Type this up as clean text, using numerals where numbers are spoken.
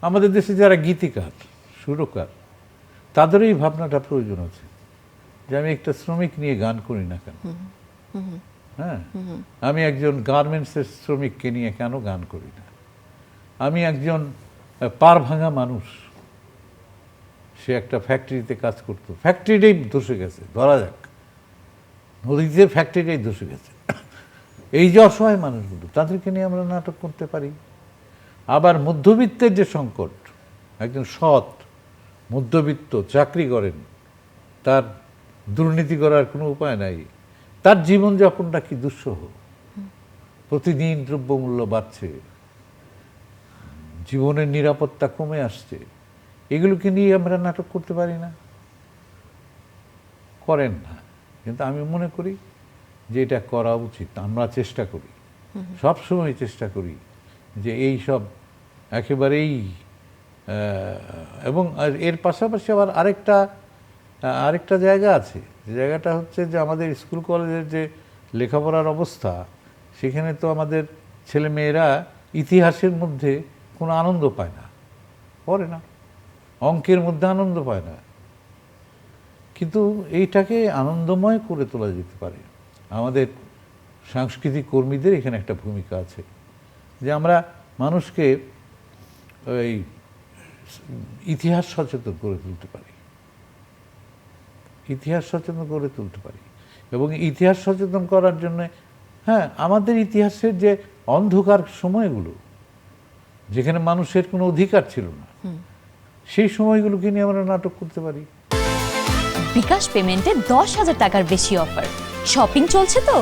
আমাদের দেশে যারা গীতিকার, সুরকার, তাদের এই ভাবনাটা প্রয়োজন আছে যে আমি একটা শ্রমিক নিয়ে গান করি না কেন, হ্যাঁ, আমি একজন গার্মেন্টসের শ্রমিককে নিয়ে কেন গান করি না, আমি একজন পার ভাঙা মানুষ, সে একটা ফ্যাক্টরিতে কাজ করতো, ফ্যাক্টরিটাই ধসে গেছে, ধরা যাক নদীতে ফ্যাক্টরিটাই ধসে গেছে, এই যে অসহায় মানুষগুলো, তাদেরকে নিয়ে আমরা নাটক করতে পারি। আবার মধ্যবিত্তের যে সংকট, একজন সৎ মধ্যবিত্ত চাকরি করেন, তার দুর্নীতি করার কোনো উপায় নাই, তার জীবনযাপনটা কি দুঃসহ, প্রতিদিন দ্রব্যমূল্য বাড়ছে, জীবনের নিরাপত্তা কমে আসছে, এগুলোকে নিয়ে আমরা নাটক করতে পারি না? করেন না, কিন্তু আমি মনে করি যে এটা করা উচিত। আমরা চেষ্টা করি, সবসময় চেষ্টা করি যে এই সব একেবারেই এবং এর পাশাপাশি আবার আরেকটা জায়গা আছে, যে জায়গাটা হচ্ছে যে আমাদের স্কুল কলেজের যে লেখাপড়ার অবস্থা, সেখানে তো আমাদের ছেলেমেয়েরা ইতিহাসের মধ্যে কোনো আনন্দ পায় না, পড়ে না, অঙ্কের মধ্যে আনন্দ পায় না। কিন্তু এইটাকে আনন্দময় করে তোলা যেতে পারে। আমাদের সাংস্কৃতিক কর্মীদের এখানে একটা ভূমিকা আছে, যে আমরা মানুষকে ওই ইতিহাস সচেতন করে তুলতে পারি, ইতিহাস সচেতন করে তুলতে পারি। এবং ইতিহাস সচেতন করার জন্য, হ্যাঁ, আমাদের ইতিহাসের যে অন্ধকার সময়গুলো, যেখানে মানুষের কোনো অধিকার ছিল না, সেই সময়গুলোকে নিয়ে আমরা নাটক করতে পারি। বিকাশ পেমেন্টে 10,000 টাকার বেশি অফার, শপিং চলছে তো।